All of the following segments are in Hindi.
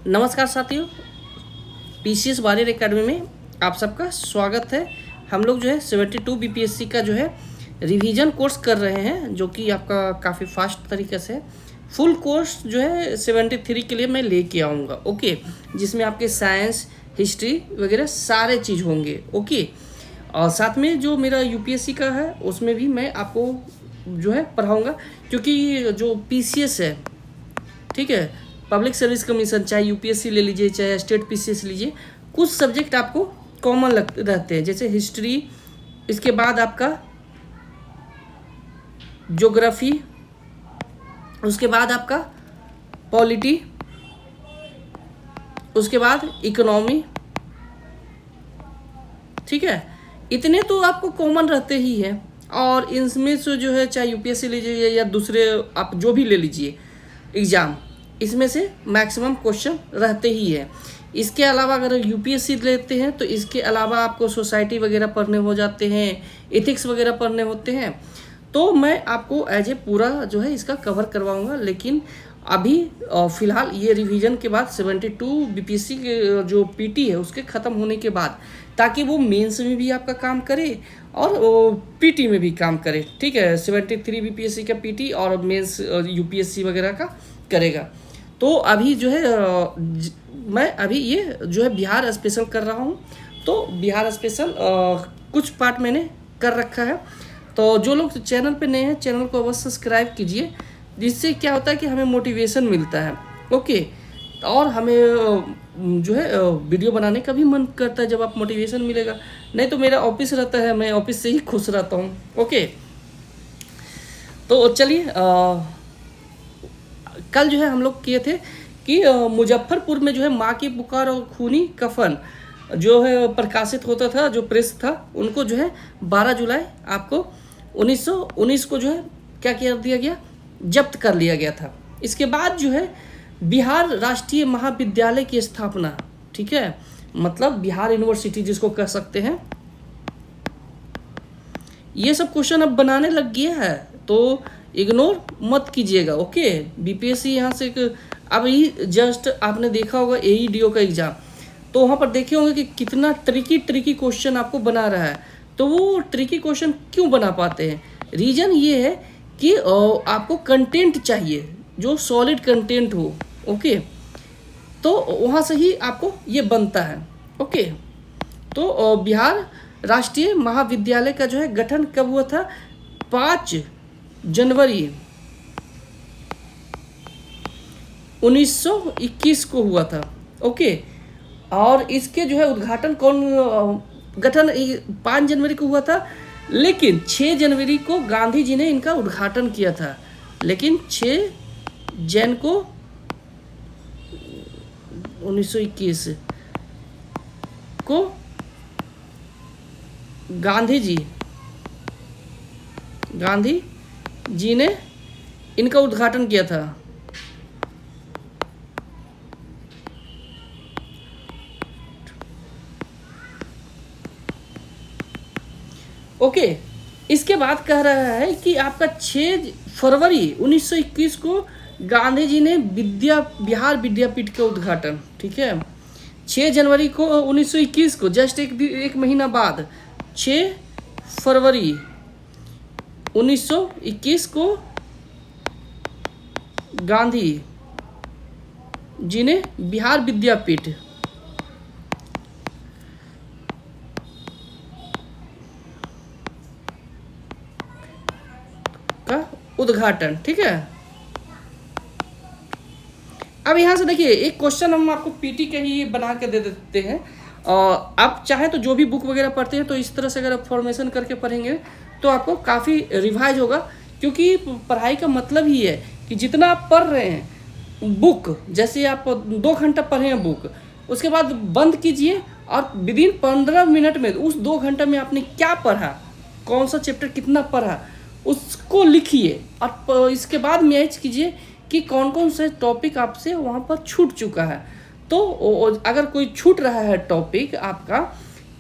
नमस्कार साथियों, पीसीएस वॉरियर एकेडमी में आप सबका स्वागत है। हम लोग जो है 72 बीपीएससी का जो है रिवीजन कोर्स कर रहे हैं, जो कि आपका काफ़ी फास्ट तरीके से फुल कोर्स जो है 73 के लिए मैं लेके आऊँगा। ओके, जिसमें आपके साइंस, हिस्ट्री वगैरह सारे चीज़ होंगे। ओके, और साथ में जो मेरा यूपीएससी का है उसमें भी मैं आपको जो है पढ़ाऊँगा, क्योंकि जो पीसीएस है, ठीक है, पब्लिक सर्विस कमीशन, चाहे यूपीएससी ले लीजिए चाहे स्टेट पीसीएस लीजिए, कुछ सब्जेक्ट आपको कॉमन रहते हैं, जैसे हिस्ट्री, इसके बाद आपका ज्योग्राफी, उसके बाद आपका पॉलिटी, उसके बाद इकोनॉमी। ठीक है, इतने तो आपको कॉमन रहते ही हैं। और इनमें से जो है चाहे यूपीएससी लीजिए या दूसरे आप जो भी ले लीजिए एग्ज़ाम, इसमें से मैक्सिमम क्वेश्चन रहते ही हैं। इसके अलावा अगर यूपीएससी लेते हैं तो इसके अलावा आपको सोसाइटी वगैरह पढ़ने हो जाते हैं, एथिक्स वगैरह पढ़ने होते हैं। तो मैं आपको एज ए पूरा जो है इसका कवर करवाऊंगा। लेकिन अभी फ़िलहाल ये रिवीजन के बाद 72 बीपीएससी के जो पीटी है उसके ख़त्म होने के बाद, ताकि वो मेंस में भी आपका काम करे और पीटी में भी काम करे। ठीक है, 73 बीपीएससी का पीटी और मेंस यूपीएससी वगैरह का करेगा। तो अभी जो है मैं अभी ये जो है बिहार स्पेशल कर रहा हूँ। तो बिहार स्पेशल कुछ पार्ट मैंने कर रखा है। तो जो लोग चैनल पे नए हैं, चैनल को अवश्य सब्सक्राइब कीजिए, जिससे क्या होता है कि हमें मोटिवेशन मिलता है। ओके, और हमें जो है वीडियो बनाने का भी मन करता है जब आप मोटिवेशन मिलेगा। नहीं तो मेरा ऑफिस रहता है, मैं ऑफिस से ही खुश रहता हूँ। ओके, तो चलिए, कल जो है हम लोग किए थे कि मुजफ्फरपुर में जो है माँ की पुकार और खूनी कफन जो है प्रकाशित होता था, जो प्रेस था, उनको जो है 12 जुलाई आपको 1919 को जो है क्या कर दिया गया, जब्त कर लिया गया था। इसके बाद जो है बिहार राष्ट्रीय महाविद्यालय की स्थापना, ठीक है, मतलब बिहार यूनिवर्सिटी जिसको कह सकते हैं। ये सब क्वेश्चन अब बनाने लग गया है, तो इग्नोर मत कीजिएगा। ओके, बीपीएससी यहाँ से अभी जस्ट आपने देखा होगा एईडीओ का एग्ज़ाम, तो वहाँ पर देखे होंगे कि कितना ट्रिकी क्वेश्चन आपको बना रहा है। तो वो ट्रिकी क्वेश्चन क्यों बना पाते हैं? रीज़न ये है कि आपको कंटेंट चाहिए जो सॉलिड कंटेंट हो। ओके, तो वहाँ से ही आपको ये बनता है। ओके, तो बिहार राष्ट्रीय महाविद्यालय का जो है गठन कब हुआ था? 5 जनवरी 1921 को हुआ था। ओके, और इसके जो है उद्घाटन गठन 5 जनवरी को हुआ था, लेकिन 6 जनवरी को गांधी जी ने इनका उद्घाटन किया था। लेकिन 6 जैन को 1921 को गांधी जी ने इनका उद्घाटन किया था। ओके, इसके बाद कह रहा है कि आपका 6 फरवरी 1921 को गांधी जी ने बिहार विद्यापीठ का उद्घाटन, ठीक है। 6 जनवरी को 1921 को जस्ट एक महीना बाद 6 फरवरी 1921 को गांधी जी ने बिहार विद्यापीठ का उद्घाटन, ठीक है। अब यहाँ से देखिए एक क्वेश्चन हम आपको पीटी के ही बना के दे देते हैं। आप चाहे तो जो भी बुक वगैरह पढ़ते हैं तो इस तरह से अगर आप फॉर्मेशन करके पढ़ेंगे तो आपको काफ़ी रिवाइज होगा, क्योंकि पढ़ाई का मतलब ही है कि जितना आप पढ़ रहे हैं बुक, जैसे आप 2 घंटा पढ़े हैं बुक, उसके बाद बंद कीजिए और विदिन 15 मिनट में उस 2 घंटे में आपने क्या पढ़ा, कौन सा चैप्टर कितना पढ़ा, उसको लिखिए और इसके बाद मैच कीजिए कि कौन कौन से टॉपिक आपसे वहाँ पर छूट चुका है। तो अगर कोई छूट रहा है टॉपिक आपका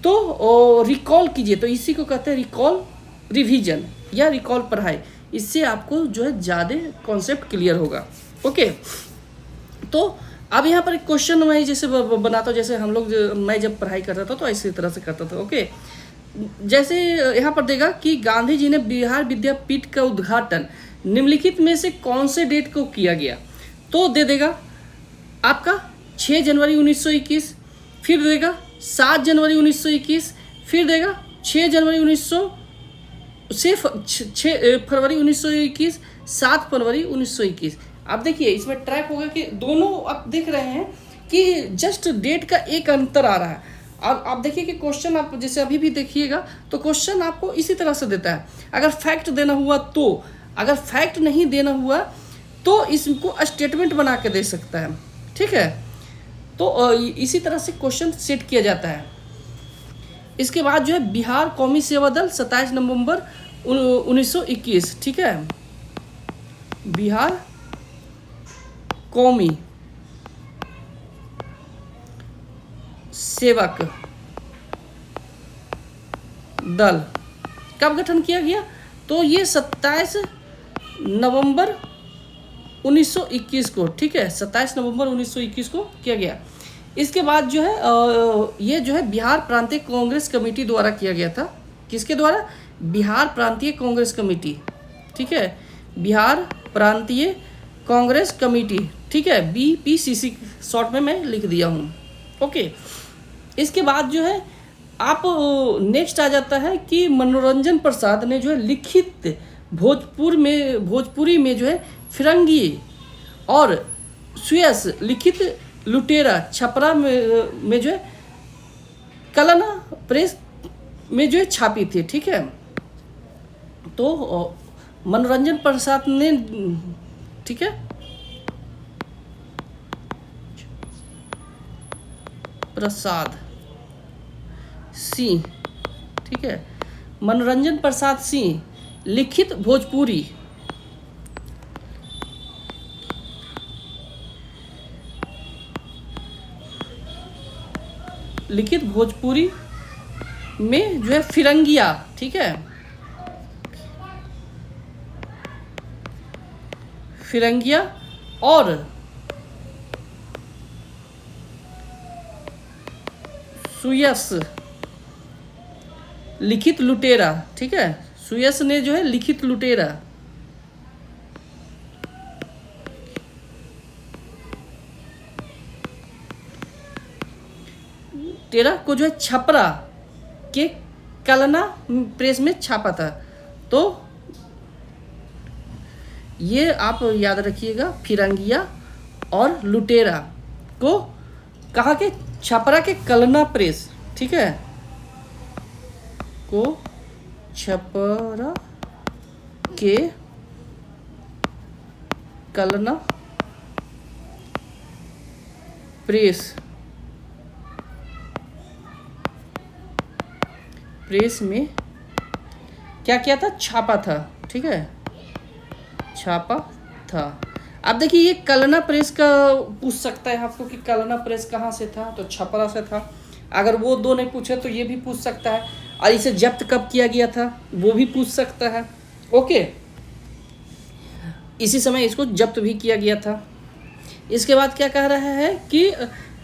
तो रिकॉल कीजिए। तो इसी को कहते हैं रिकॉल रिवीजन या रिकॉल पढ़ाई। इससे आपको जो है ज़्यादा कॉन्सेप्ट क्लियर होगा। ओके, तो अब यहाँ पर एक क्वेश्चन मैं जैसे बनाता हूँ, जैसे हम लोग मैं जब पढ़ाई करता था तो इसी तरह से करता था। ओके, जैसे यहाँ पर देगा कि गांधी जी ने बिहार विद्यापीठ का उद्घाटन निम्नलिखित में से कौन से डेट को किया गया, तो दे देगा आपका 6 जनवरी 1921, फिर देगा 7 जनवरी 1921, फिर देगा 6 जनवरी 1900 से 6 फरवरी 1921, 7 फरवरी 1921। आप देखिए इसमें ट्रैक होगा कि दोनों आप देख रहे हैं कि जस्ट डेट का एक अंतर आ रहा है। और आप देखिए कि क्वेश्चन आप जैसे अभी भी देखिएगा तो क्वेश्चन आपको इसी तरह से देता है। अगर फैक्ट देना हुआ तो, अगर फैक्ट नहीं देना हुआ तो इसको स्टेटमेंट बना के दे सकता है। ठीक है, तो इसी तरह से क्वेश्चन सेट किया जाता है। इसके बाद जो है बिहार कौमी सेवा दल 27 नवंबर 1921। ठीक है, बिहार कौमी सेवक दल कब गठन किया गया, तो ये 27 नवंबर 1921 को। ठीक है, 27 नवंबर 1921 को किया गया। इसके बाद जो है ये जो है बिहार प्रांतीय कांग्रेस कमेटी द्वारा किया गया था। किसके द्वारा? बिहार प्रांतीय कांग्रेस कमेटी। ठीक है, बिहार प्रांतीय कांग्रेस कमेटी। ठीक है, BPCC शॉर्ट में मैं लिख दिया हूँ। ओके, इसके बाद जो है आप नेक्स्ट आ जाता है कि मनोरंजन प्रसाद ने जो है लिखित भोजपुरी में जो है फिरंगी और सुयस लिखित लुटेरा छपरा में जो है कलना प्रेस में जो है छापी थी। ठीक है, तो मनोरंजन प्रसाद ने, ठीक है, प्रसाद सिंह, ठीक है, मनोरंजन प्रसाद सिंह लिखित भोजपुरी में जो है फिरंगिया, ठीक है, फिरंगिया और सुयस लिखित लुटेरा। ठीक है, सुयस ने जो है लिखित लुटेरा तेरा को जो है छपरा के कलना प्रेस में छापा था। तो ये आप याद रखिएगा, फिरंगिया और लुटेरा को कहा के छपरा के कलना प्रेस, ठीक है, को छपरा के कलना प्रेस में क्या किया था? छापा था। ठीक है, छापा था। अब देखिए ये कलना प्रेस का पूछ सकता है आपको कि कलना प्रेस कहाँ से था, तो छपरा से था। अगर वो दो नहीं पूछे तो ये भी पूछ सकता है। और इसे जब्त कब किया गया था वो भी पूछ सकता है। ओके, इसी समय इसको जब्त भी किया गया था। इसके बाद क्या कह रहा है कि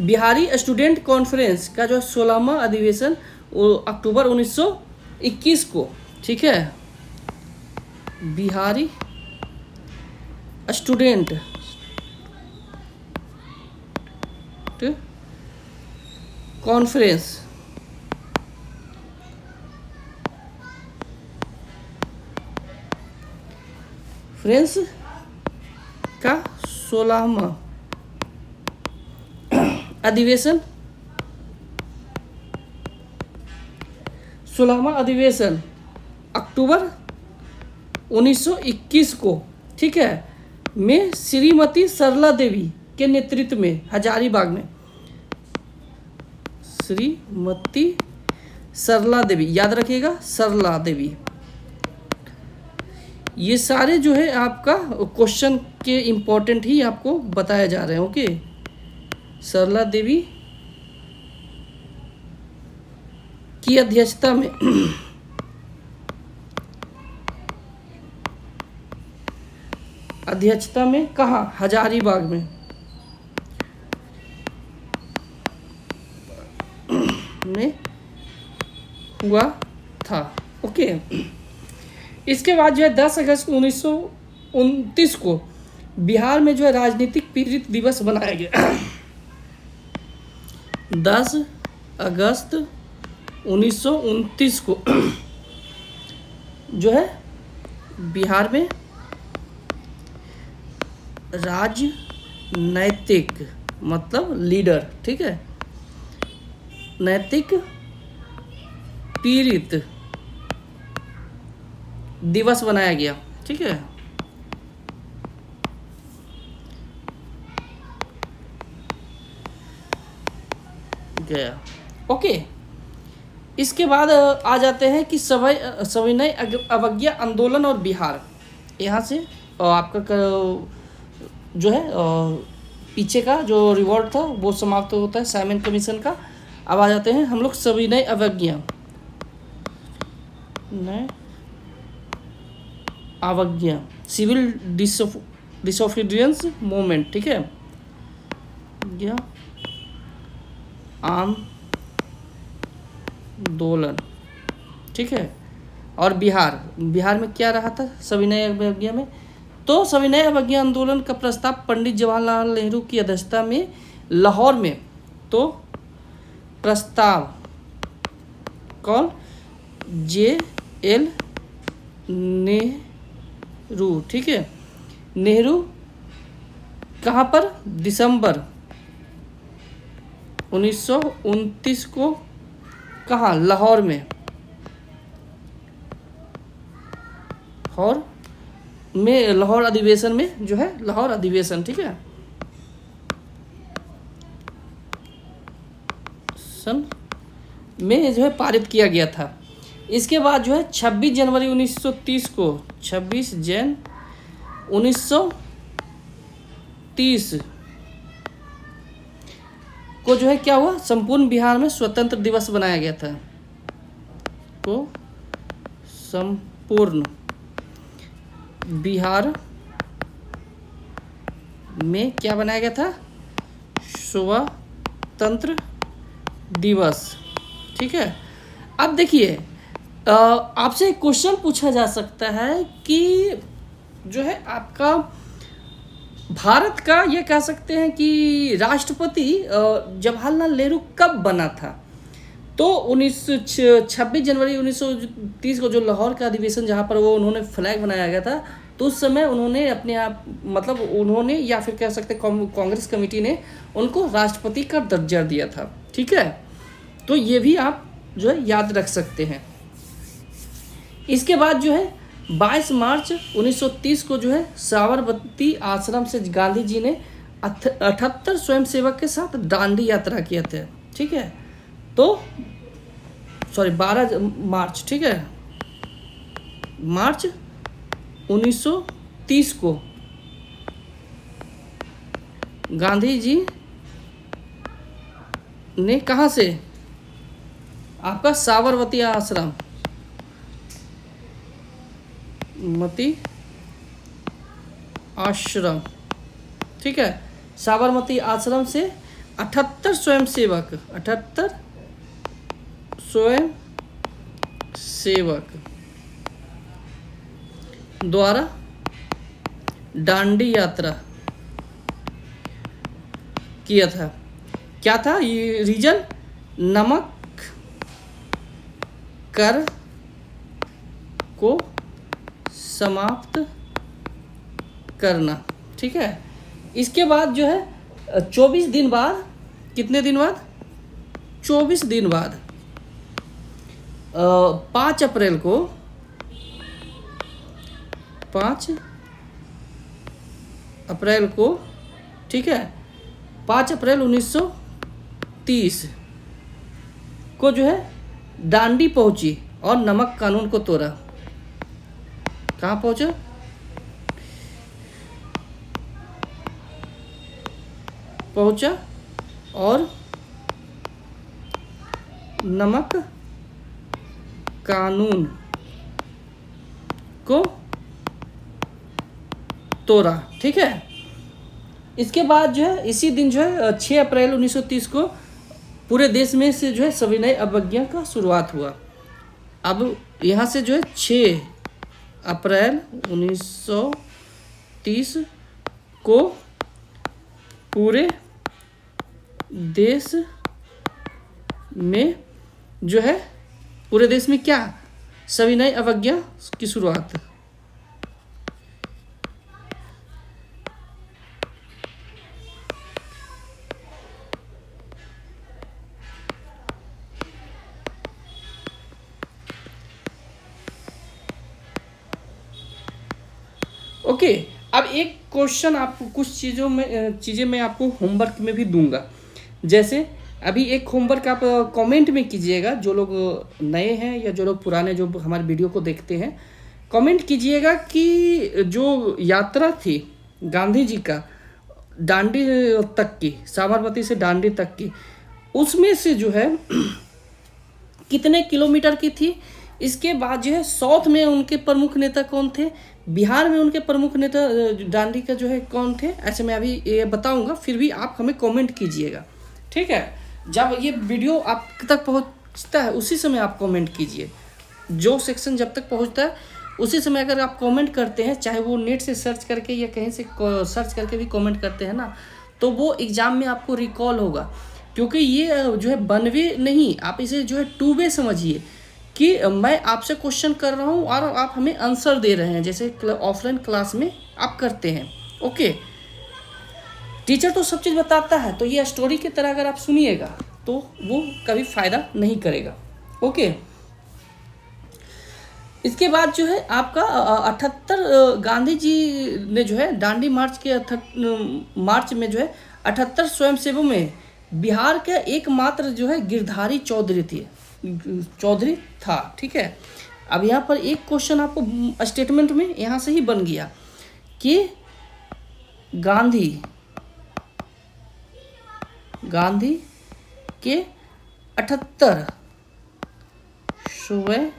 बिहारी स्टूडेंट कॉन्फ्रेंस का जो 16वां अधिवेशन अक्टूबर 1921 को, ठीक है, बिहारी स्टूडेंट कॉन्फ्रेंस का 16वां अधिवेशन 16वां अधिवेशन अक्टूबर 1921 को, ठीक है, में श्रीमती सरला देवी के नेतृत्व में हजारीबाग में, श्रीमती सरला देवी, याद रखिएगा सरला देवी। ये सारे जो है आपका क्वेश्चन के इम्पोर्टेंट ही आपको बताया जा रहे हैं। ओके, सरला देवी की अध्यक्षता में कहाँ? हजारीबाग में। में हुआ था। ओके, इसके बाद जो है 10 अगस्त 1929 को बिहार में जो है राजनीतिक पीड़ित दिवस मनाया गया। 10 अगस्त 1929 को जो है बिहार में राजनैतिक मतलब लीडर, ठीक है, नैतिक पीड़ित दिवस बनाया गया, ठीक है। गया। ओके, इसके बाद आ जाते हैं कि सविनय अवज्ञा आंदोलन और बिहार। यहाँ से आपका जो है पीछे का जो रिवॉर्ड था वो समाप्त होता है साइमन कमीशन का। अब आ जाते हैं हम लोग सविनय अवज्ञा सिविल डिसोबीडियंस मूवमेंट, ठीक है, या आंदोलन, ठीक है। और बिहार में क्या रहा था सविनय अवज्ञा में? तो सविनय अवज्ञा आंदोलन का प्रस्ताव पंडित जवाहरलाल नेहरू की अध्यक्षता में लाहौर में, तो प्रस्ताव कौन? JL नेहरू, ठीक है। नेहरू कहाँ पर? दिसंबर 1929 को कहाँ? लाहौर में, लाहौर अधिवेशन में जो है लाहौर अधिवेशन, ठीक है, सन में जो है पारित किया गया था। इसके बाद जो है 26 जनवरी 1930 को 26 जन 1930 को जो है क्या हुआ? संपूर्ण बिहार में स्वतंत्र दिवस बनाया गया था। को संपूर्ण बिहार में क्या बनाया गया था? स्वतंत्र दिवस, ठीक है। अब देखिए आपसे एक क्वेश्चन पूछा जा सकता है कि जो है आपका भारत का ये कह सकते हैं कि राष्ट्रपति जवाहरलाल नेहरू कब बना था? तो 26 जनवरी 1930 को जो लाहौर का अधिवेशन जहाँ पर वो उन्होंने फ्लैग बनाया गया था, तो उस समय उन्होंने अपने आप मतलब उन्होंने या फिर कह सकते कांग्रेस कमेटी ने उनको राष्ट्रपति का दर्जा दिया था, ठीक है। तो ये भी आप जो है याद रख सकते हैं। इसके बाद जो है 22 मार्च 1930 को जो है साबरमती आश्रम से गांधी जी ने 78 स्वयंसेवक के साथ दांडी यात्रा किया था, ठीक है। तो 12 मार्च, ठीक है, मार्च 1930 को गांधी जी ने कहाँ से? आपका साबरमती आश्रम ठीक है, साबरमती आश्रम से 78 स्वयंसेवक द्वारा दांडी यात्रा किया था। क्या था ये रीजन? नमक कर को समाप्त करना, ठीक है। इसके बाद जो है 24 दिन बाद, कितने दिन बाद? 24 दिन बाद 5 अप्रैल को 5 अप्रैल को, ठीक है, 5 अप्रैल 1930 को जो है दांडी पहुंची और नमक कानून को तोड़ा। कहाँ पहुंचा? और नमक कानून को तोड़ा, ठीक है। इसके बाद जो है इसी दिन जो है 6 अप्रैल 1930 को पूरे देश में से जो है सविनय अवज्ञा का शुरुआत हुआ। अब यहाँ से जो है 6 अप्रैल 1930 को पूरे देश में जो है, पूरे देश में क्या, सविनय अवज्ञा की शुरुआत। ओके, अब एक क्वेश्चन आपको, कुछ चीज़ें मैं आपको होमवर्क में भी दूंगा। जैसे अभी एक होमवर्क आप कमेंट में कीजिएगा, जो लोग नए हैं या जो लोग पुराने जो हमारे वीडियो को देखते हैं, कमेंट कीजिएगा कि जो यात्रा थी गांधी जी का दांडी तक की, साबरमती से दांडी तक की, उसमें से जो है कितने किलोमीटर की थी। इसके बाद जो है साउथ में उनके प्रमुख नेता कौन थे, बिहार में उनके प्रमुख नेता दांडी का जो है कौन थे, ऐसे मैं अभी ये बताऊंगा, फिर भी आप हमें कमेंट कीजिएगा, ठीक है। जब ये वीडियो आप तक पहुंचता है उसी समय आप कमेंट कीजिए। जो सेक्शन जब तक पहुंचता है उसी समय अगर आप कमेंट करते हैं, चाहे वो नेट से सर्च करके या कहीं से सर्च करके भी कमेंट करते हैं ना, तो वो एग्ज़ाम में आपको रिकॉल होगा। क्योंकि ये जो है वन वे नहीं, आप इसे जो है 2 वे समझिए कि मैं आपसे क्वेश्चन कर रहा हूँ और आप हमें आंसर दे रहे हैं, जैसे ऑफलाइन क्लास में आप करते हैं। ओके, टीचर तो सब चीज़ बताता है, तो ये स्टोरी की तरह अगर आप सुनिएगा तो वो कभी फ़ायदा नहीं करेगा। ओके, इसके बाद जो है आपका 78 गांधी जी ने जो है दांडी मार्च के मार्च में जो है 78 स्वयंसेवकों में बिहार का एकमात्र जो है गिरधारी चौधरी था, ठीक है। अब यहाँ पर एक क्वेश्चन आपको स्टेटमेंट में यहाँ से ही बन गया कि गांधी के 78 स्वयंसेवक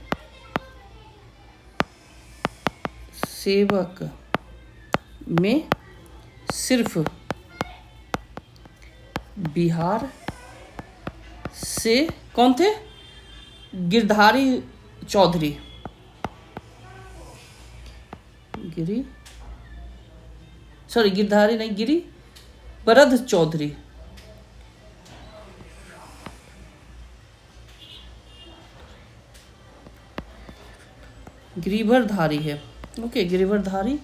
में सिर्फ बिहार से कौन थे, गिरधारी चौधरी, गिरधारी नहीं, गिरिवरद चौधरी, गिरिवरधारी है। ओके, गिरिवरधारी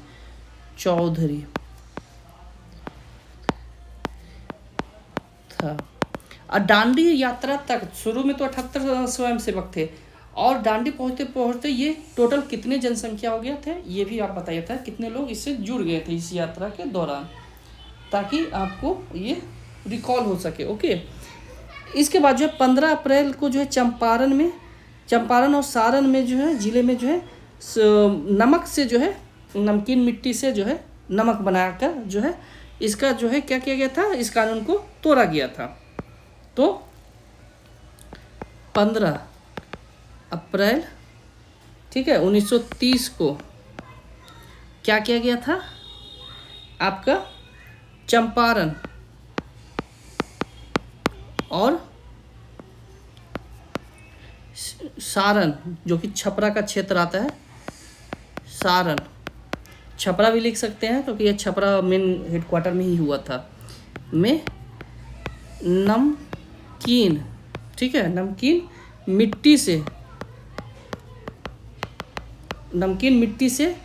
चौधरी था। और दांडी यात्रा तक शुरू में तो 78 स्वयंसेवक थे, और दांडी पहुंचते पहुंचते ये टोटल कितने जनसंख्या हो गया थे, ये भी आप बताइए था, कितने लोग इससे जुड़ गए थे इस यात्रा के दौरान, ताकि आपको ये रिकॉल हो सके। ओके, इसके बाद जो है 15 अप्रैल को जो है चंपारण और सारण में जो है जिले में जो है नमक से जो है, नमकीन मिट्टी से जो है नमक बनाकर जो है इसका जो है क्या किया गया था, इस कानून को तोड़ा गया था। तो 15 अप्रैल, ठीक है, 1930 को क्या किया गया था, आपका चंपारण और सारण, जो कि छपरा का क्षेत्र आता है, सारण, छपरा भी लिख सकते हैं क्योंकि यह छपरा मेन हेडक्वार्टर में ही हुआ था, में नमकीन, ठीक है, नमकीन मिट्टी से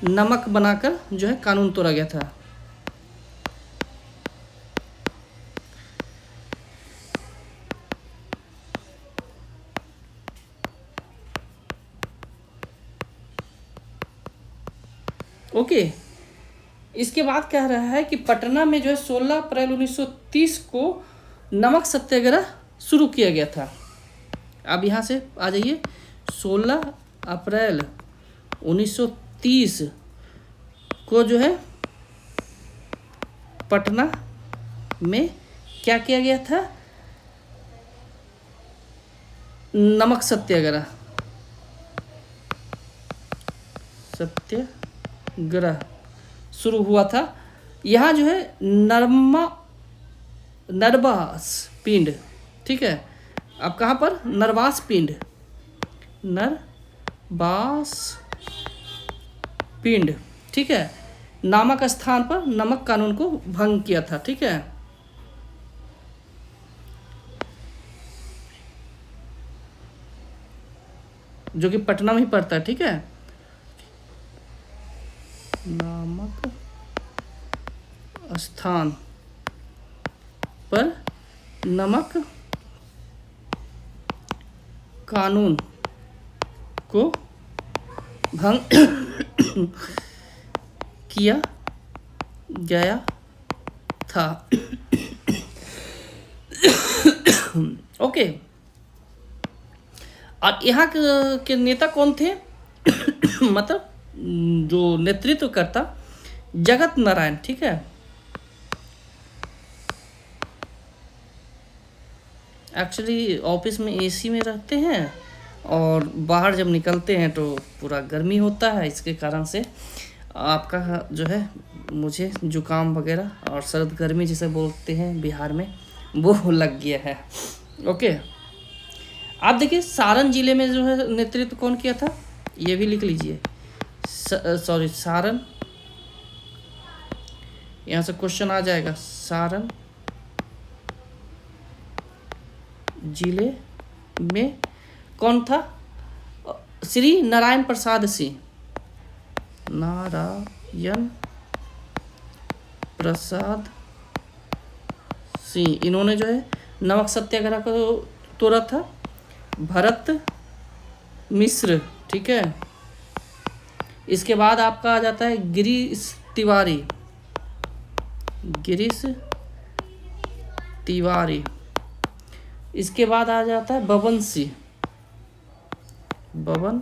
नमक बनाकर जो है कानून तोड़ा गया था। ओके, इसके बाद कह रहा है कि पटना में जो है 16 अप्रैल 1930 को नमक सत्याग्रह शुरू किया गया था। अब यहाँ से आ जाइए, 16 अप्रैल 1930 को जो है पटना में क्या किया गया था, नमक सत्याग्रह शुरू हुआ था। यहाँ जो है नर्मदा पिंड ठीक है। अब कहाँ पर? नरवास पिंड, नरवास पिंड, ठीक है, नामक स्थान पर नमक कानून को भंग किया था, ठीक है। जो कि पटना में ही पड़ता है, ठीक है। नामक स्थान पर नमक कानून को भंग किया गया था। ओके। और यहाँ के नेता कौन थे? मतलब जो नेतृत्व करता, जगत नारायण, ठीक है। एक्चुअली ऑफिस में एसी में रहते हैं और बाहर जब निकलते हैं तो पूरा गर्मी होता है, इसके कारण से आपका जो है मुझे जुकाम वगैरह और सर्द गर्मी जिसे बोलते हैं बिहार में, वो लग गया है। ओके। आप देखिए सारण जिले में जो है नेतृत्व कौन किया था, ये भी लिख लीजिए। सॉरी, सारण, यहाँ से क्वेश्चन आ जाएगा। सारण जिले में कौन था? श्री नारायण प्रसाद सिंह, नारायण प्रसाद सिंह, इन्होंने जो है नमक सत्याग्रह को तोड़ा था। भरत मिश्र, ठीक है। इसके बाद आपका आ जाता है गिरीश तिवारी, गिरीश तिवारी। इसके बाद आ जाता है बबन सिंह, बबन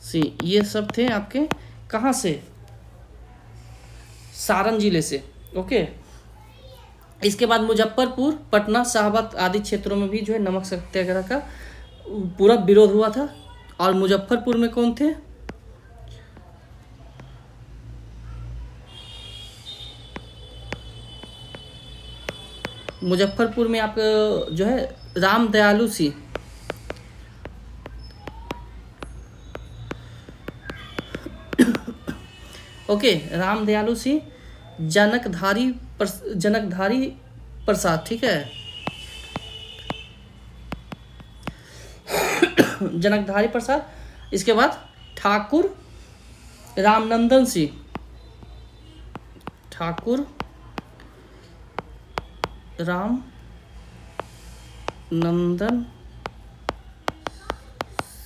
सिंह। ये सब थे आपके कहाँ से? सारण जिले से। ओके। इसके बाद मुजफ्फरपुर, पटना, शाहबाद आदि क्षेत्रों में भी जो है नमक सत्याग्रह का पूरा विरोध हुआ था। और मुजफ्फरपुर में कौन थे? मुजफ्फरपुर में आप जो है राम दयालु सिंह, ओके, राम दयालु सिंह, जनकधारी प्रसाद, ठीक है, जनकधारी प्रसाद। इसके बाद ठाकुर रामनंदन सिंह, ठाकुर राम नंदन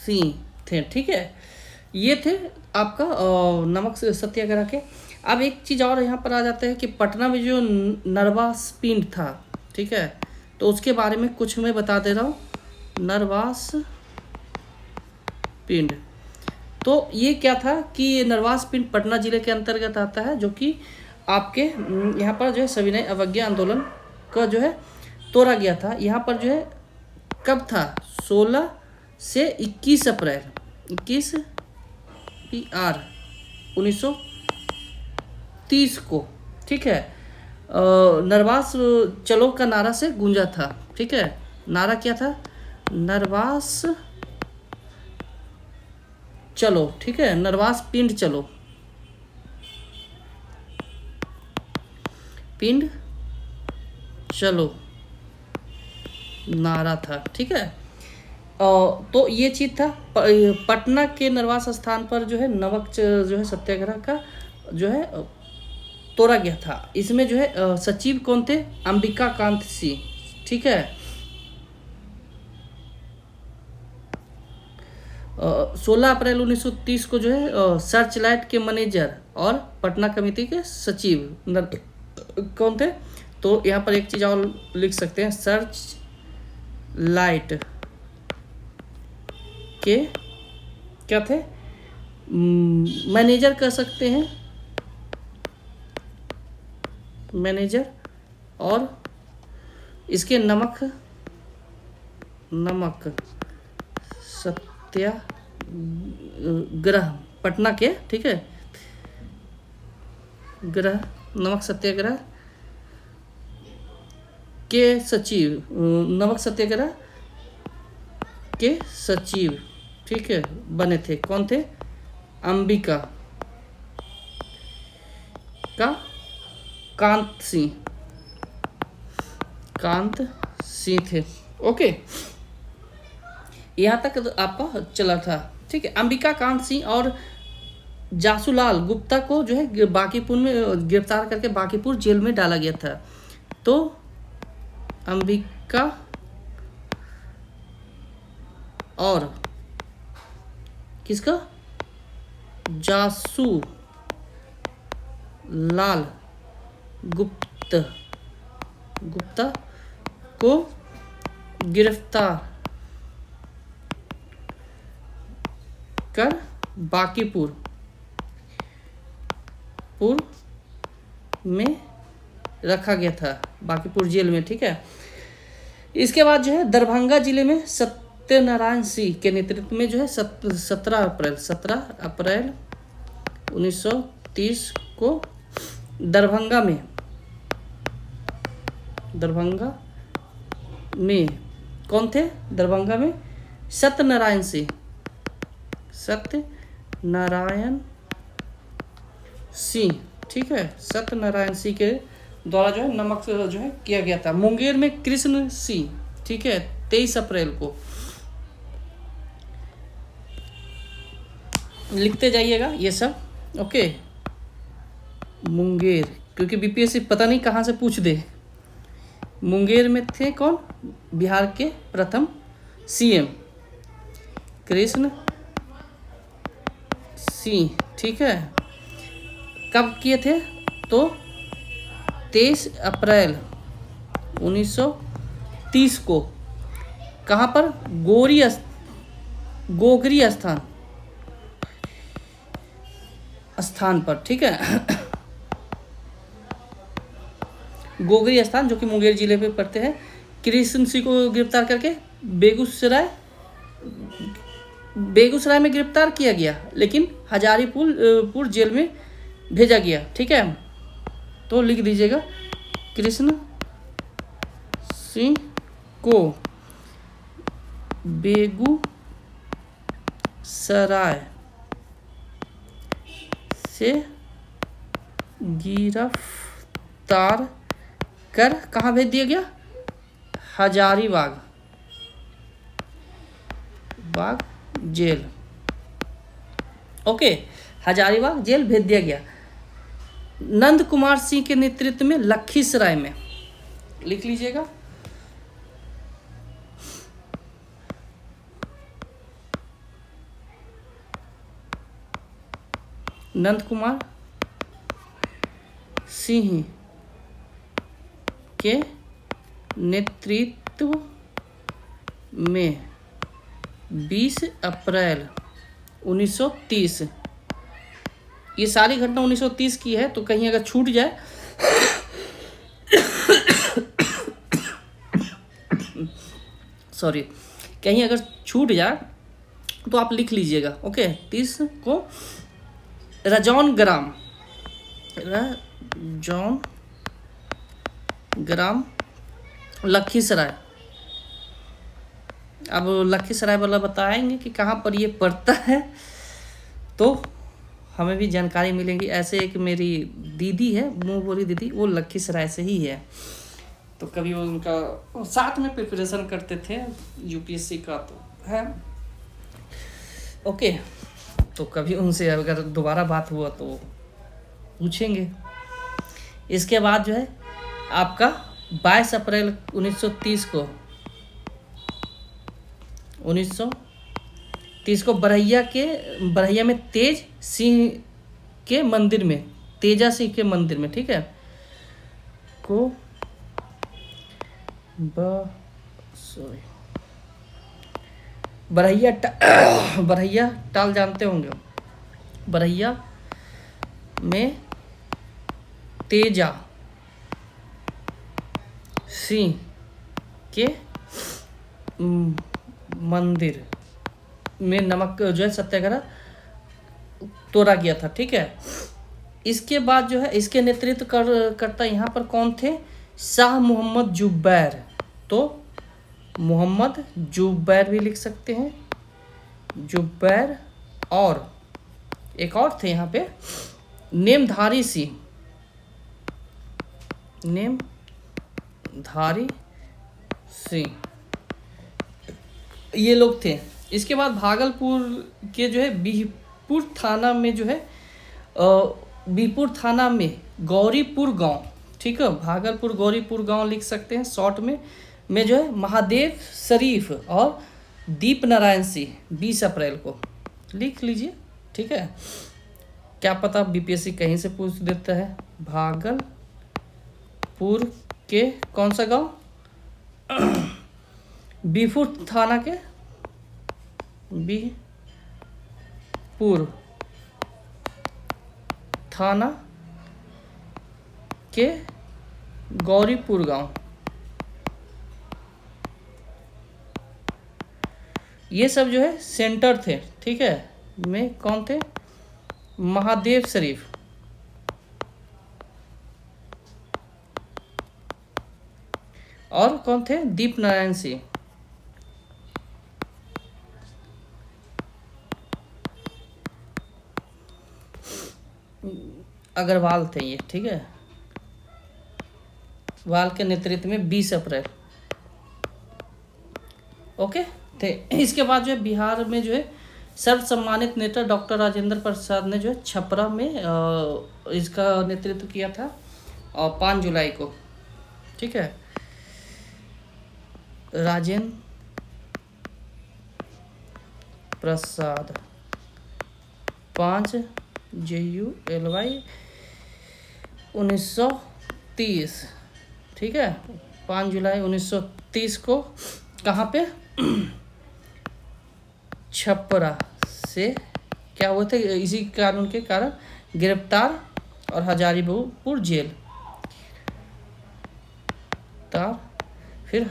सिंह थे, ठीक है। ये थे आपका नमक सत्याग्रह के। अब एक चीज़ और यहाँ पर आ जाता है कि पटना में जो नरवास पिंड था, ठीक है, तो उसके बारे में कुछ मैं बता दे रहा हूँ। नरवास पिंड, तो ये क्या था कि नरवास पिंड पटना जिले के अंतर्गत आता है, जो कि आपके यहाँ पर जो है सविनय अवज्ञा आंदोलन का जो है तोड़ा गया था। यहाँ पर जो है कब था? 16 से 21 अप्रैल 21 PR 1930 को, ठीक है। नरवास चलो का नारा से गूंजा था, ठीक है। नारा क्या था? नरवास चलो, ठीक है, नरवास पिंड चलो, पिंड चलो नारा था, ठीक है। तो ये चीज़ था। पटना के नरवास स्थान पर जो है नमक जो है सत्याग्रह का जो है तोड़ा गया था। इसमें जो है सचिव कौन थे? अंबिका कांत सिंह, ठीक है। 16 अप्रैल 1930 को जो है सर्च लाइट के मैनेजर और पटना कमेटी के सचिव कौन थे? तो यहाँ पर एक चीज़ और लिख सकते हैं, सर्च लाइट के क्या थे? मैनेजर कह सकते हैं, मैनेजर। और इसके नमक सत्याग्रह पटना के, ठीक है, ग्रह नमक सत्याग्रह के सचिव, नमक सत्याग्रह के सचिव, ठीक है, बने थे। कौन थे? अंबिका का कांत सिंह थे। ओके, यहाँ तक तो आपका चला था, ठीक है। अंबिका कांत सिंह और जासूलाल गुप्ता को जो है बांकीपुर में गिरफ्तार करके बांकीपुर जेल में डाला गया था। तो अंबिका और किसका? जासूलाल गुप्ता को गिरफ्तार कर बांकीपुर में रखा गया था, बांकीपुर जेल में, ठीक है। इसके बाद जो है दरभंगा जिले में सत्यनारायण सिंह के नेतृत्व में जो है 17 अप्रैल 1930 को दरभंगा में कौन थे? दरभंगा में सत्यनारायण सिंह, ठीक है, सत्यनारायण सिंह के द्वारा जो है नमक जो है किया गया था। मुंगेर में कृष्ण सिंह, ठीक है, 23 अप्रैल को। लिखते जाइएगा ये सब, ओके। मुंगेर, क्योंकि बीपीएससी पता नहीं कहाँ से पूछ दे। मुंगेर में थे कौन? बिहार के प्रथम सीएम कृष्ण सिंह, ठीक है। कब किए थे? तो 23 अप्रैल 1930 को। कहाँ पर? गोगरी स्थान पर, ठीक है। गोगरी स्थान जो कि मुंगेर जिले में पड़ते हैं। कृष्ण सिंह को गिरफ्तार करके बेगूसराय में गिरफ्तार किया गया, लेकिन हजारीपुर जेल में भेजा गया, ठीक है। तो लिख दीजिएगा कृष्ण सिंह को बेगूसराय से गिरफ्तार कर कहाँ भेज दिया गया? Hazaribagh jail, okay, Hazaribagh jail भेज दिया गया। नंद कुमार सिंह के नेतृत्व में लखीसराय में, लिख लीजिएगा, नंद कुमार सिंह के नेतृत्व में 20 अप्रैल 1930, ये सारी घटना 1930 की है। तो कहीं अगर छूट जाए सॉरी, कहीं अगर छूट जाए तो आप लिख लीजिएगा, ओके। 30 को रजौन ग्राम लखीसराय। अब लखीसराय वाला बताएंगे कि कहाँ पर ये पड़ता है, तो हमें भी जानकारी मिलेगी। ऐसे एक मेरी दीदी है, मुँह बोली दीदी, वो लखीसराय से ही है। तो कभी वो उनका साथ में प्रिपरेशन करते थे यूपीएससी का, तो है, ओके। तो कभी उनसे अगर दोबारा बात हुआ तो पूछेंगे। इसके बाद जो है आपका 22 अप्रैल 1930 को बरहिया में तेजा सिंह के मंदिर में, ठीक है, को बरहिया टाल जानते होंगे। बरहिया में तेजा सिंह के मंदिर में नमक जो है सत्याग्रह तोड़ा गया था, ठीक है। इसके बाद जो है इसके नेतृत्व करता यहाँ पर कौन थे? शाह मोहम्मद जुबैर, तो मोहम्मद जुबैर भी लिख सकते हैं, जुबैर। और एक और थे यहाँ पे नेमधारी सिंह, नेमधारी सिंह, ये लोग थे। इसके बाद भागलपुर के जो है बिहपुर थाना में जो है बिहपुर थाना में गौरीपुर गांव, ठीक है, भागलपुर गौरीपुर गांव लिख सकते हैं शॉर्ट में जो है महादेव शरीफ और दीप नारायण सिंह 20 अप्रैल को लिख लीजिए, ठीक है। क्या पता बीपीएससी कहीं से पूछ देता है। भागलपुर के कौन सा गांव, बिहपुर थाना के बिहपुर थाना के गौरीपुर गांव, ये सब जो है सेंटर थे, ठीक है। में कौन थे, महादेव शरीफ, और कौन थे, दीप नारायण सिंह। अग्रवाल थे ये, ठीक है, वाल के नेतृत्व में 20 अप्रैल, ओके थे। इसके बाद जो है बिहार में जो है सर्व सम्मानित नेता डॉक्टर राजेंद्र प्रसाद ने जो है छपरा में इसका नेतृत्व किया था, और 5 जुलाई को, ठीक है। राजेंद्र प्रसाद 5 JULY 1930, ठीक है, 5 जुलाई 1930 को कहाँ पे, छपरा से क्या हुए थे, इसी कानून के कारण गिरफ्तार और हजारीपुर जेल, फिर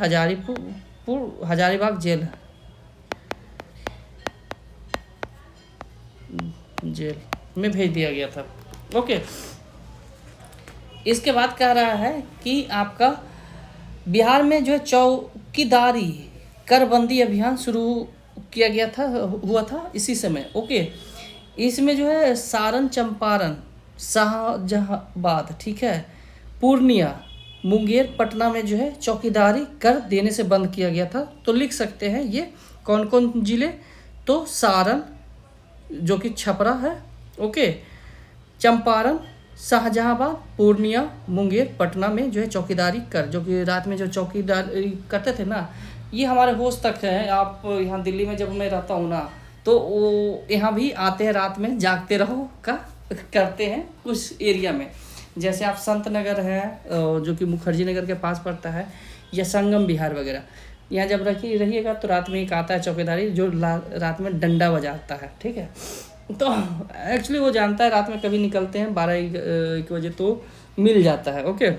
हजारीबाग जेल में भेज दिया गया था, ओके। इसके बाद कह रहा है कि आपका बिहार में जो है चौकीदारी करबंदी अभियान शुरू किया गया था, हुआ था इसी समय, ओके। इसमें जो है सारण, चंपारण, शाहजहांबाद, ठीक है, पूर्णिया, मुंगेर, पटना में जो है चौकीदारी कर देने से बंद किया गया था। तो लिख सकते हैं ये कौन कौन जिले, तो सारण जो कि छपरा है, ओके, चंपारण, शाहजहांबाद, पूर्णिया, मुंगेर, पटना में जो है चौकीदारी कर, जो कि रात में जो चौकीदारी करते थे ना, ये हमारे होश तक है। आप यहाँ दिल्ली में जब मैं रहता हूँ ना, तो वो यहाँ भी आते हैं रात में, जागते रहो का करते हैं कुछ एरिया में, जैसे आप संत नगर है जो कि मुखर्जी नगर के पास पड़ता है, या संगम विहार वगैरह, यहाँ जब रहिएगा तो रात में एक आता है चौकीदारी जो रात में डंडा बजाता है, ठीक है। तो एक्चुअली वो जानता है रात में कभी निकलते हैं 12-1 बजे तो मिल जाता है, ओके।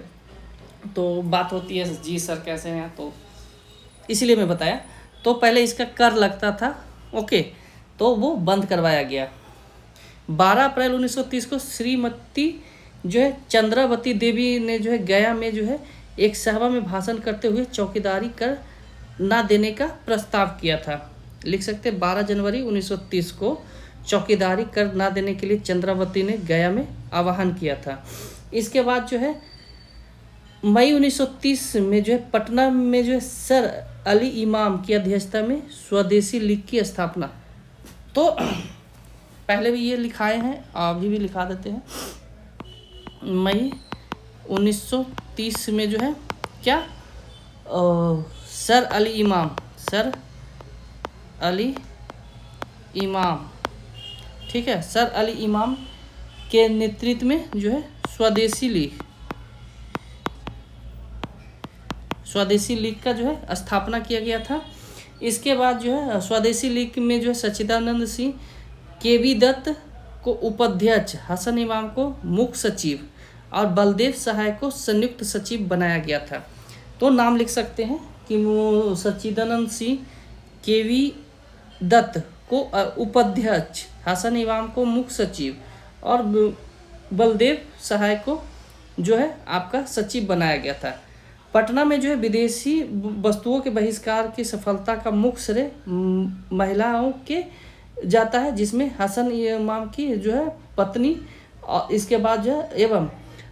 तो बात होती है जी सर कैसे हैं, तो इसीलिए मैं बताया। तो पहले इसका कर लगता था, ओके, तो वो बंद करवाया गया। 12 अप्रैल 1930 को श्रीमती जो है चंद्रावती देवी ने जो है गया में जो है एक सभा में भाषण करते हुए चौकीदारी कर ना देने का प्रस्ताव किया था। लिख सकते 12 जनवरी 1930 को चौकीदारी कर ना देने के लिए चंद्रावती ने गया में आह्वान किया था। इसके बाद जो है मई 1930 में जो है पटना में जो है सर अली इमाम की अध्यक्षता में स्वदेशी लीग की स्थापना। तो पहले भी ये लिखाए हैं, अभी भी लिखा देते हैं। मई 1930 में जो है क्या सर अली इमाम, ठीक है, सर अली इमाम के नेतृत्व में जो है स्वदेशी लीग का जो है स्थापना किया गया था। इसके बाद जो है स्वदेशी लीग में जो है सच्चिदानंद सिंह, केवी दत्त को उपाध्यक्ष, हसन इमाम को मुख्य सचिव और बलदेव सहाय को संयुक्त सचिव बनाया गया था। तो नाम लिख सकते हैं कि वो सच्चिदानंद सिंह, केवी दत्त को उपाध्यक्ष, हसन इमाम को मुख्य सचिव और बलदेव सहाय को जो है आपका सचिव बनाया गया था। पटना में जो है विदेशी वस्तुओं के बहिष्कार की सफलता का मुख्य श्रेय महिलाओं के जाता है, जिसमें हसन इमाम की जो है पत्नी और इसके बाद जो है एवं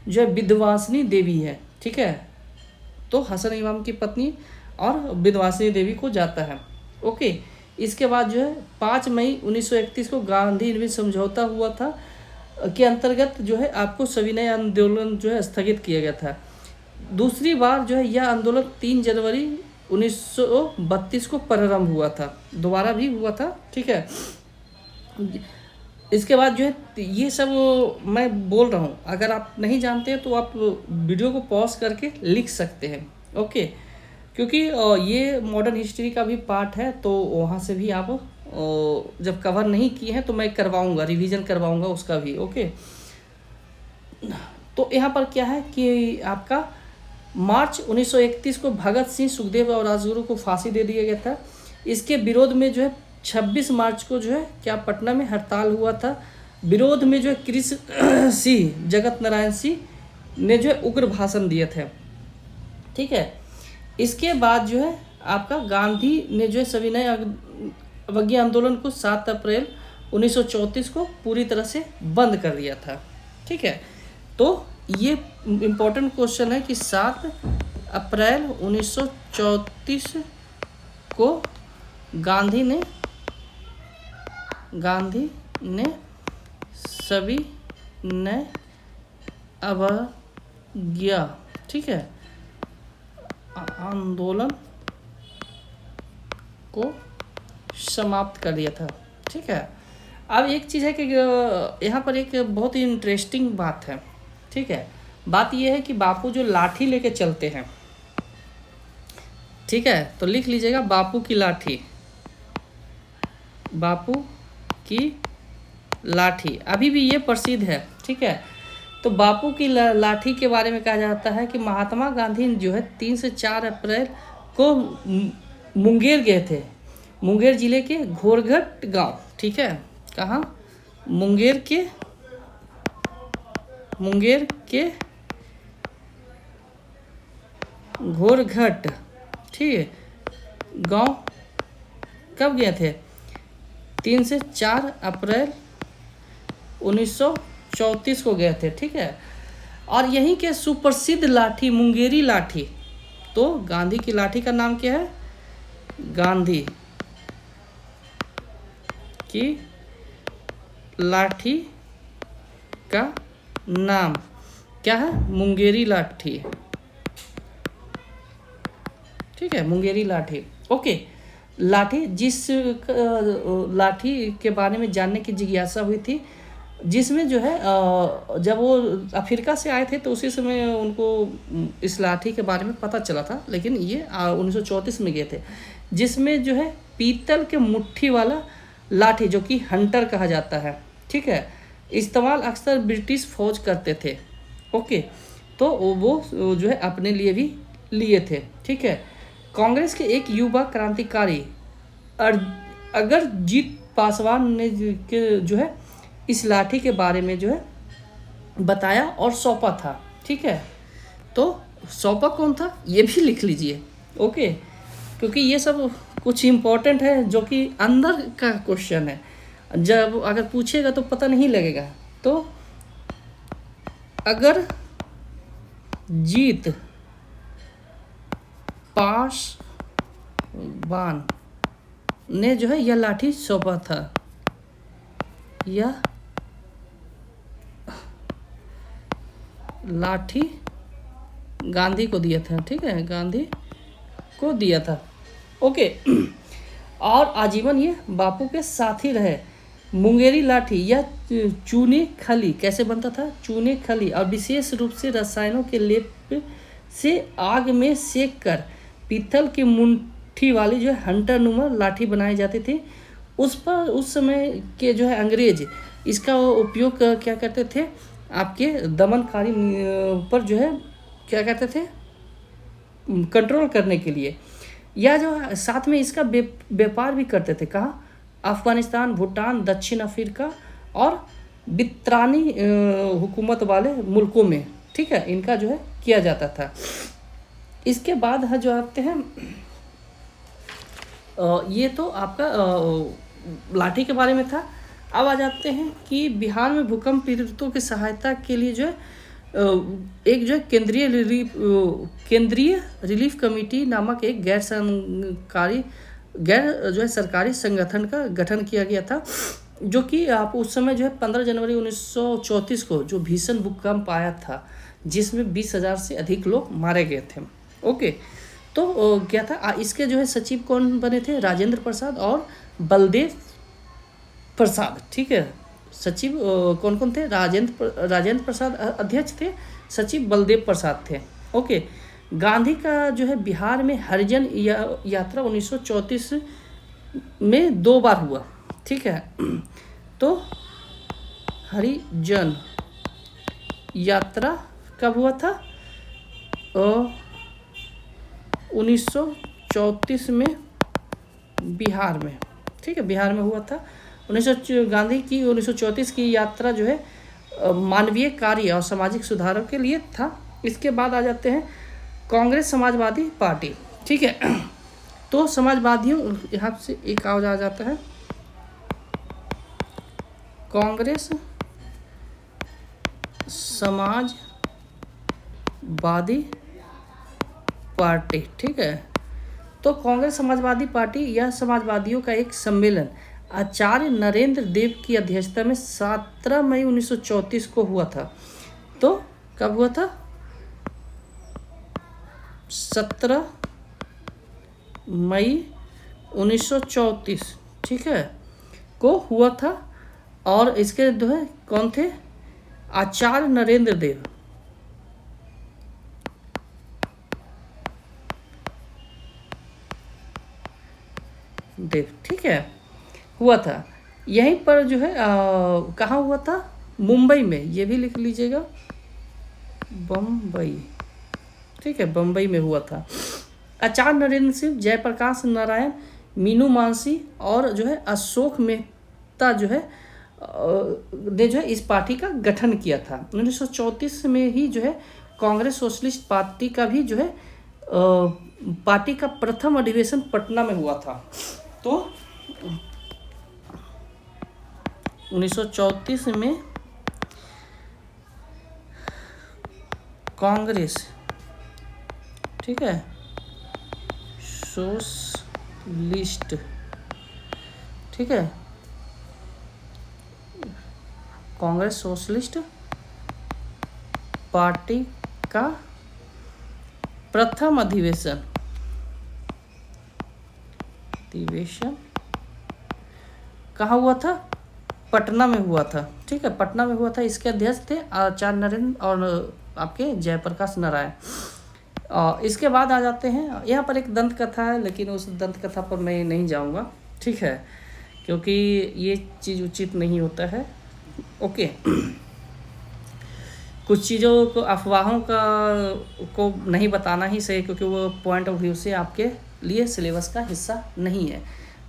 जो है विंध्यवासिनी देवी है। ठीक है, तो हसन इमाम की पत्नी और विंध्यवासिनी देवी को जाता है। ओके, इसके बाद जो है 5 मई 1931 को गांधी इरविन समझौता हुआ था के अंतर्गत जो है आपको सविनय आंदोलन जो है स्थगित किया गया था। दूसरी बार जो है यह आंदोलन 3 जनवरी 1932 को प्रारंभ हुआ था, दोबारा भी हुआ था। ठीक है, इसके बाद जो है ये सब मैं बोल रहा हूँ, अगर आप नहीं जानते हैं तो आप वीडियो को पॉज करके लिख सकते हैं। ओके, क्योंकि ये मॉडर्न हिस्ट्री का भी पार्ट है, तो वहाँ से भी आप जब कवर नहीं किए हैं तो मैं करवाऊँगा, रिवीजन करवाऊँगा उसका भी। ओके, तो यहाँ पर क्या है कि आपका मार्च 1931 को भगत सिंह, सुखदेव और राजगुरु को फांसी दे दिया गया था। इसके विरोध में जो है 26 मार्च को जो है क्या पटना में हड़ताल हुआ था। विरोध में जो है कृष्ण सिंह, जगत नारायण सिंह ने जो है उग्र भाषण दिए थे। ठीक है, इसके बाद जो है आपका गांधी ने जो है सविनय अवज्ञा आंदोलन को 7 अप्रैल 1934 को पूरी तरह से बंद कर दिया था। ठीक है, तो ये इम्पोर्टेंट क्वेश्चन है कि 7 अप्रैल 1934 को गांधी ने सविनय अवज्ञा, ठीक है, आंदोलन को समाप्त कर दिया था। ठीक है, अब एक चीज़ है कि यहाँ पर एक बहुत ही इंटरेस्टिंग बात है। ठीक है, बात यह है कि बापू जो लाठी लेके चलते हैं, ठीक है, तो लिख लीजिएगा बापू की लाठी, बापू की लाठी अभी भी ये प्रसिद्ध है। ठीक है, तो बापू की लाठी के बारे में कहा जाता है कि महात्मा गांधी जो है 3 से 4 अप्रैल को मुंगेर गए थे, मुंगेर जिले के घोरघट गांव। ठीक है, कहाँ? मुंगेर के घोरघट, ठीक है, गांव कब गए थे? 3 से 4 अप्रैल 1934 को गए थे। ठीक है, और यहीं के सुप्रसिद्ध लाठी मुंगेरी लाठी, तो गांधी की लाठी का नाम क्या है? गांधी की लाठी का नाम क्या है? मुंगेरी लाठी। ठीक है, मुंगेरी लाठी। ओके, लाठी, जिस लाठी के बारे में जानने की जिज्ञासा हुई थी, जिसमें जो है जब वो अफ्रीका से आए थे तो उसी समय उनको इस लाठी के बारे में पता चला था, लेकिन ये 1934 में गए थे, जिसमें जो है पीतल के मुट्ठी वाला लाठी, जो कि हंटर कहा जाता है। ठीक है, इस्तेमाल अक्सर ब्रिटिश फौज करते थे। ओके, तो वो जो है अपने लिए भी लिए थे। ठीक है, कांग्रेस के एक युवा क्रांतिकारी अगरजीत पासवान ने जो है इस लाठी के बारे में जो है बताया और सौंपा था। ठीक है, तो सौंपा कौन था ये भी लिख लीजिए। ओके, क्योंकि ये सब कुछ इम्पोर्टेंट है जो कि अंदर का क्वेश्चन है, जब अगर पूछेगा तो पता नहीं लगेगा। तो अगर जीत पासवान ने जो है यह लाठी सौंपा था, यह लाठी गांधी को दिया था। ठीक है, गांधी को दिया था। ओके, और आजीवन ये बापू के साथ ही रहे। मुंगेरी लाठी यह चूने खली कैसे बनता था? चूने खली और विशेष रूप से रसायनों के लेप से आग में सेक कर पीतल की मुट्ठी वाली जो है हंटर नुमा लाठी बनाई जाती थी। उस समय के जो है अंग्रेज इसका उपयोग क्या करते थे? आपके दमनकारी पर जो है क्या करते थे? कंट्रोल करने के लिए, या जो साथ में इसका व्यापार भी करते थे। कहाँ? अफ़गानिस्तान, भूटान, दक्षिण अफ्रीका और बित्रानी हुकूमत वाले मुल्कों में। ठीक है, इनका जो है किया जाता था। इसके बाद है जो आते हैं ये तो आपका लाठी के बारे में था। अब आ जाते हैं कि बिहार में भूकंप पीड़ितों की सहायता के लिए जो है एक जो है केंद्रीय रिलीफ कमेटी नामक एक गैर जो है सरकारी संगठन का गठन किया गया था, जो कि आप उस समय जो है 15 जनवरी 1934 को जो भीषण भूकंप आया था, जिसमें 20,000 से अधिक लोग मारे गए थे। ओके, तो क्या था इसके जो है सचिव कौन बने थे? राजेंद्र प्रसाद और बलदेव प्रसाद। ठीक है, सचिव कौन कौन थे? राजेंद्र प्रसाद अध्यक्ष थे, सचिव बलदेव प्रसाद थे। ओके, गांधी का जो है बिहार में हरिजन यात्रा 1934 में 2 बार हुआ। ठीक है, तो हरिजन यात्रा कब हुआ था? 1934 में बिहार में। ठीक है, बिहार में हुआ था। गांधी की 1934 की यात्रा जो है मानवीय कार्य और सामाजिक सुधारों के लिए था। इसके बाद आ जाते हैं कांग्रेस समाजवादी पार्टी। ठीक है, तो समाजवादियों यहाँ से एक आवाज आ जाता है कांग्रेस समाजवादी पार्टी। ठीक है, तो कांग्रेस समाजवादी पार्टी यह समाजवादियों का एक सम्मेलन आचार्य नरेंद्र देव की अध्यक्षता में 17 मई 1934 को हुआ था। तो कब हुआ था? 17 मई 1934, ठीक है, को हुआ था। और इसके जो है कौन थे? आचार्य नरेंद्र देव। ठीक है, हुआ था। यहीं पर जो है कहाँ हुआ था? मुंबई में। ये भी लिख लीजिएगा, बम्बई। ठीक है, बम्बई में हुआ था। आचार्य नरेंद्र सिंह, जयप्रकाश नारायण, मीनू मांसी और जो है अशोक मेहता जो है ने जो है इस पार्टी का गठन किया था। 1934 में ही जो है कांग्रेस सोशलिस्ट पार्टी का भी जो है पार्टी का प्रथम अधिवेशन पटना में हुआ था। तो 1934 में कांग्रेस, ठीक है, सोशलिस्ट, ठीक है, कांग्रेस सोशलिस्ट पार्टी का प्रथम अधिवेशन कहाँ हुआ था? पटना में हुआ था। ठीक है, पटना में हुआ था। इसके अध्यक्ष थे आचार्य नरेंद्र और आपके जयप्रकाश नारायण। इसके बाद आ जाते हैं, यहाँ पर एक दंत कथा है, लेकिन उस दंत कथा पर मैं नहीं जाऊँगा। ठीक है, क्योंकि ये चीज़ उचित नहीं होता है। ओके, कुछ चीज़ों को, अफवाहों को नहीं बताना ही सही, क्योंकि वो पॉइंट ऑफ व्यू से आपके लिए सिलेबस का हिस्सा नहीं है।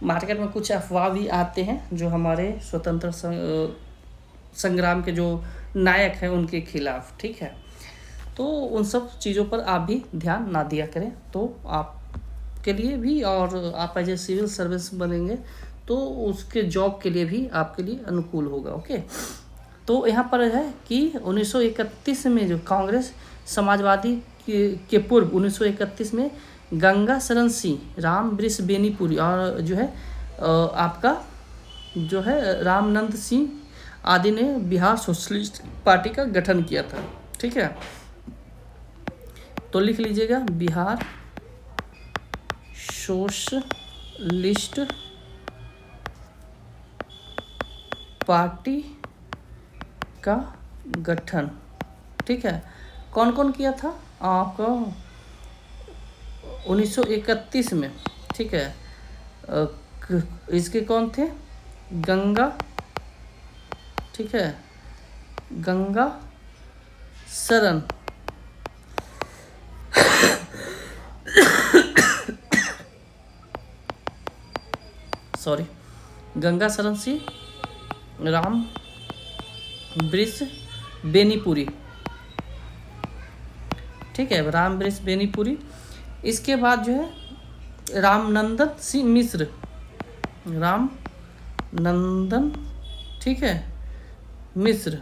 मार्केट में कुछ अफवाह भी आते हैं जो हमारे स्वतंत्र संग्राम के जो नायक हैं उनके खिलाफ। ठीक है, तो उन सब चीज़ों पर आप भी ध्यान ना दिया करें, तो आपके लिए भी, और आप एज ए सिविल सर्विस बनेंगे तो उसके जॉब के लिए भी आपके लिए अनुकूल होगा। ओके, तो यहाँ पर है कि 1931 में जो कांग्रेस समाजवादी के पूर्व 1931 में गंगा शरण सिंह, राम वृष बेनीपुरी और जो है आपका जो है रामनंद सिंह आदि ने बिहार सोशलिस्ट पार्टी का गठन किया था। ठीक है, तो लिख लीजिएगा बिहार सोशलिस्ट पार्टी का गठन। ठीक है, कौन कौन किया था आपका? 1931 में। ठीक है, इसके कौन थे? गंगा, ठीक है, गंगा शरण सॉरी, गंगा शरण सिंह, राम वृष बेनीपुरी। ठीक है, राम वृष बेनीपुरी इसके बाद जो है रामनंदन सिंह मिश्र, रामनंदन, ठीक है, मिश्र,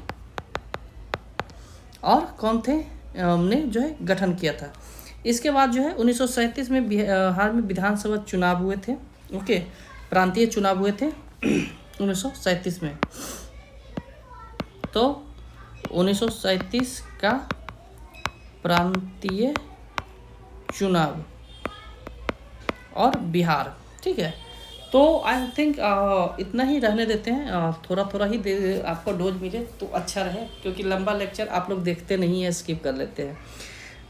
और कौन थे, हमने जो है गठन किया था। इसके बाद जो है 1937 में बिहार में विधानसभा चुनाव हुए थे। ओके, प्रांतीय चुनाव हुए थे 1937 में। तो 1937 का प्रांतीय चुनाव और बिहार, ठीक है। तो आई थिंक इतना ही रहने देते हैं, थोड़ा थोड़ा ही आपको डोज मिले तो अच्छा रहे, क्योंकि लंबा लेक्चर आप लोग देखते नहीं है, स्किप कर लेते हैं।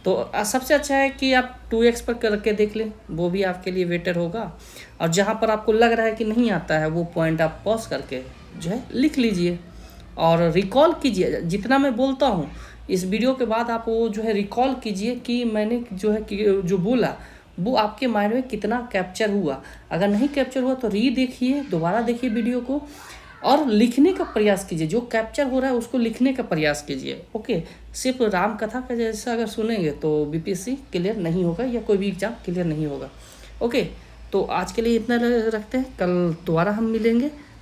तो सबसे अच्छा है कि आप 2x पर करके देख लें, वो भी आपके लिए बेटर होगा। और जहाँ पर आपको लग रहा है कि नहीं आता है, वो पॉइंट आप पॉज करके जो है लिख लीजिए और रिकॉल कीजिए। जितना मैं बोलता हूँ इस वीडियो के बाद आप वो जो है रिकॉल कीजिए कि मैंने जो है कि जो बोला वो आपके माइंड में कितना कैप्चर हुआ। अगर नहीं कैप्चर हुआ तो देखिए, दोबारा देखिए वीडियो को और लिखने का प्रयास कीजिए। जो कैप्चर हो रहा है उसको लिखने का प्रयास कीजिए। ओके, सिर्फ राम कथा का जैसा अगर सुनेंगे तो बीपीएससी क्लियर नहीं होगा या कोई भी एग्जाम क्लियर नहीं होगा। ओके, तो आज के लिए इतना रखते हैं, कल दोबारा हम मिलेंगे।